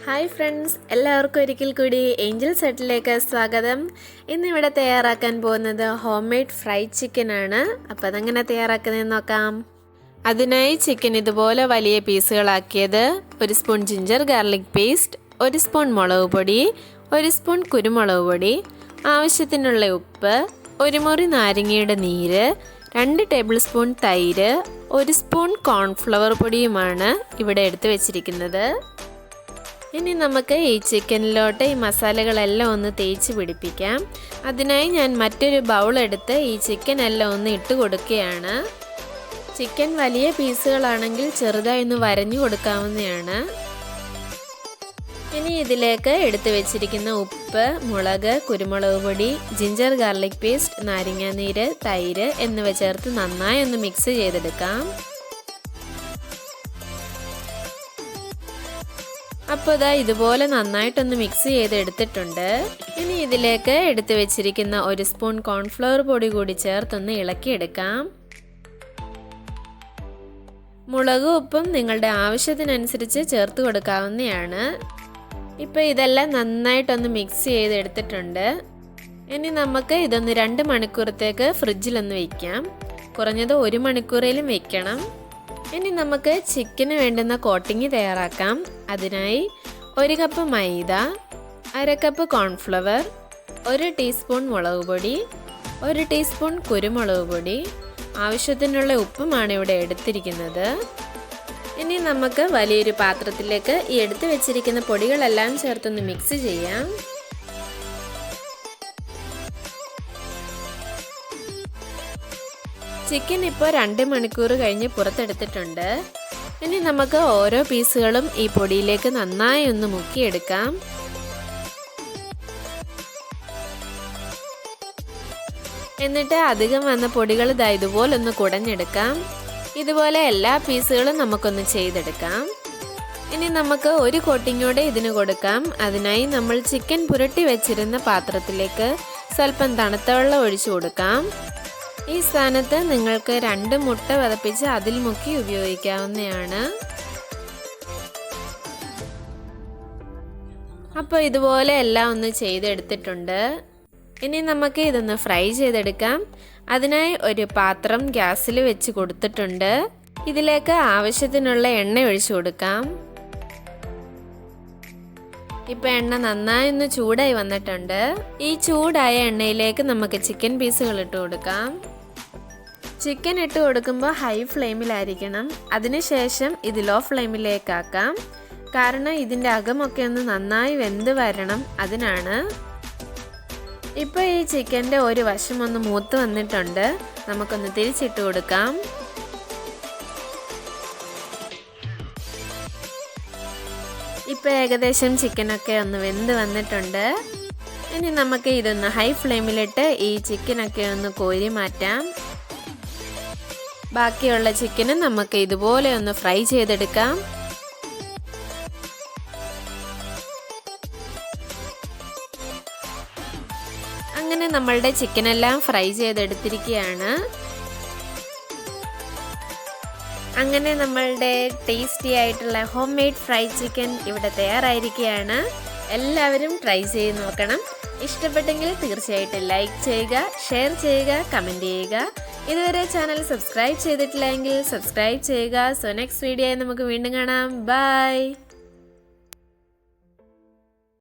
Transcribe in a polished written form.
Hi friends, എല്ലാവർക്കും ഒരിക്കൽ കൂടി ഏഞ്ചൽ സെറ്റിലേക്ക് സ്വാഗതം. ഇന്നിവിടെ തയ്യാറാക്കാൻ പോകുന്നത് ഹോം മെയ്ഡ് ഫ്രൈഡ് ചിക്കൻ ആണ്. അപ്പോൾ അതെങ്ങനെ തയ്യാറാക്കുന്നതെന്ന് നോക്കാം. അതിനായി ചിക്കൻ ഇതുപോലെ വലിയ പീസുകളാക്കിയത്, 1 spoon ginger garlic paste, 1 spoon മുളക് പൊടി, 1 സ്പൂൺ കുരുമുളക് പൊടി, ആവശ്യത്തിനുള്ള ഉപ്പ്, 1 മുറി നാരങ്ങയുടെ നീര്, 2 ടേബിൾ സ്പൂൺ തൈര്, 1 സ്പൂൺ കോൺഫ്ലവർ പൊടിയുമാണ് ഇവിടെ എടുത്തു വെച്ചിരിക്കുന്നത്. ഇനി നമുക്ക് ഈ ചിക്കനിലോട്ട് ഈ മസാലകളെല്ലാം ഒന്ന് തേച്ച് പിടിപ്പിക്കാം. അതിനായി ഞാൻ മറ്റൊരു ബൗൾ എടുത്ത് ഈ ചിക്കൻ എല്ലാം ഒന്ന് ഇട്ട് കൊടുക്കുകയാണ്. ചിക്കൻ വലിയ പീസുകളാണെങ്കിൽ ചെറുതായി ഒന്ന് വരഞ്ഞു കൊടുക്കാവുന്നതാണ്. ഇനി ഇതിലേക്ക് എടുത്തു വെച്ചിരിക്കുന്ന ഉപ്പ്, മുളക്, കുരുമുളക് പൊടി, ജിഞ്ചർ ഗാർലിക് പേസ്റ്റ്, നാരങ്ങാനീര്, തൈര് എന്നിവ ചേർത്ത് നന്നായി ഒന്ന് മിക്സ് ചെയ്തെടുക്കാം. അപ്പോൾ ഇതുപോലെ നന്നായിട്ടൊന്ന് മിക്സ് ചെയ്തെടുത്തിട്ടുണ്ട്. ഇനി ഇതിലേക്ക് എടുത്തു വെച്ചിരിക്കുന്ന 1 സ്പൂൺ കോൺഫ്ലവർ പൊടി കൂടി ചേർത്തൊന്ന് ഇളക്കിയെടുക്കാം. മുളകും ഉപ്പും നിങ്ങളുടെ ആവശ്യത്തിനനുസരിച്ച് ചേർത്ത് കൊടുക്കാവുന്നതാണ്. ഇപ്പോൾ ഇതെല്ലാം നന്നായിട്ടൊന്ന് മിക്സ് ചെയ്തെടുത്തിട്ടുണ്ട്. ഇനി നമുക്ക് ഇതൊന്ന് 2 മണിക്കൂറത്തേക്ക് ഫ്രിഡ്ജിലൊന്ന് വയ്ക്കാം. കുറഞ്ഞത് 1 മണിക്കൂറേലും വെക്കണം. ഇനി നമുക്ക് ചിക്കന് വേണ്ടുന്ന കോട്ടിങ് തയ്യാറാക്കാം. അതിനായി 1 കപ്പ് മൈദ, 1/2 കപ്പ് കോൺഫ്ലവർ, 1 ടീസ്പൂൺ മുളക് പൊടി, 1 ടീസ്പൂൺ കുരുമുളക് പൊടി, ആവശ്യത്തിനുള്ള ഉപ്പുമാണ് ഇവിടെ എടുത്തിരിക്കുന്നത്. ഇനി നമുക്ക് വലിയൊരു പാത്രത്തിലേക്ക് ഈ എടുത്തു വെച്ചിരിക്കുന്ന പൊടികളെല്ലാം ചേർത്തൊന്ന് മിക്സ് ചെയ്യാം. ചിക്കൻ ഇപ്പോൾ 2 മണിക്കൂർ കഴിഞ്ഞ് പുറത്തെടുത്തിട്ടുണ്ട്. ഇനി നമുക്ക് ഓരോ പീസുകളും ഈ പൊടിയിലേക്ക് നന്നായി ഒന്ന് മുക്കിയെടുക്കാം. എന്നിട്ട് അധികം വന്ന പൊടികൾ ഇതുപോലെ ഒന്ന് കുടഞ്ഞെടുക്കാം. ഇതുപോലെ എല്ലാ പീസുകളും നമുക്കൊന്ന് ചെയ്തെടുക്കാം. ഇനി നമുക്ക് ഒരു കോട്ടിങ്ങോടെ ഇതിന് കൊടുക്കാം. അതിനായി നമ്മൾ ചിക്കൻ പുരട്ടി വെച്ചിരുന്ന പാത്രത്തിലേക്ക് സ്വല്പം തണുത്ത വെള്ളം ഒഴിച്ചു കൊടുക്കാം. ഈ സ്ഥാനത്ത് നിങ്ങൾക്ക് 2 മുട്ട പതപ്പിച്ച് അതിൽ മുക്കി ഉപയോഗിക്കാവുന്നതാണ്. അപ്പോൾ ഇതുപോലെ എല്ലാം ഒന്ന് ചെയ്തെടുത്തിട്ടുണ്ട്. ഇനി നമുക്ക് ഇതൊന്ന് ഫ്രൈ ചെയ്തെടുക്കാം. അതിനായി ഒരു പാത്രം ഗ്യാസിൽ വെച്ച് കൊടുത്തിട്ടുണ്ട്. ഇതിലേക്ക് ആവശ്യത്തിനുള്ള എണ്ണ ഒഴിച്ചു കൊടുക്കാം. ഇപ്പോൾ എണ്ണ നന്നായി ഒന്ന് ചൂടായി വന്നിട്ടുണ്ട്. ഈ ചൂടായ എണ്ണയിലേക്ക് നമുക്ക് ചിക്കൻ പീസുകൾ ഇട്ട് കൊടുക്കാം. ചിക്കൻ ഇട്ട് കൊടുക്കുമ്പോൾ ഹൈ ഫ്ലെയിമിലായിരിക്കണം. അതിനുശേഷം ഇത് ലോ ഫ്ലെയിമിലേക്കാക്കാം. കാരണം ഇതിൻ്റെ അകമൊക്കെ ഒന്ന് നന്നായി വെന്ത് വരണം, അതിനാണ്. ഇപ്പോൾ ഈ ചിക്കൻ്റെ ഒരു വശം ഒന്ന് മൂത്ത് വന്നിട്ടുണ്ട്. നമുക്കൊന്ന് തിരിച്ചിട്ട് കൊടുക്കാം. ഇപ്പോൾ ഏകദേശം ചിക്കനൊക്കെ ഒന്ന് വെന്ത് വന്നിട്ടുണ്ട്. ഇനി നമുക്ക് ഇതൊന്ന് ഹൈ ഫ്ലെയിമിലിട്ട് ഈ ചിക്കനൊക്കെ ഒന്ന് കോരി മാറ്റാം. ബാക്കിയുള്ള ചിക്കനും നമുക്ക് ഇതുപോലെ ഒന്ന് ഫ്രൈ ചെയ്തെടുക്കാം. അങ്ങനെ നമ്മളുടെ ചിക്കനെല്ലാം ഫ്രൈ ചെയ്തെടുത്തിരിക്കുകയാണ്. അങ്ങനെ നമ്മളുടെ ടേസ്റ്റി ആയിട്ടുള്ള ഹോം മെയ്ഡ് ഫ്രൈഡ് ചിക്കൻ ഇവിടെ തയ്യാറായിരിക്കുകയാണ്. എല്ലാവരും ട്രൈ ചെയ്ത് നോക്കണം. ഇഷ്ടപ്പെട്ടെങ്കിൽ തീർച്ചയായിട്ടും ലൈക്ക് ചെയ്യുക, ഷെയർ ചെയ്യുക, കമൻറ്റ് ചെയ്യുക. ഇതുവരെ ചാനൽ സബ്സ്ക്രൈബ് ചെയ്തിട്ടില്ലെങ്കിൽ സബ്സ്ക്രൈബ് ചെയ്യുക. സോ നെക്സ്റ്റ് വീഡിയോയിൽ നമുക്ക് വീണ്ടും കാണാം. ബൈ.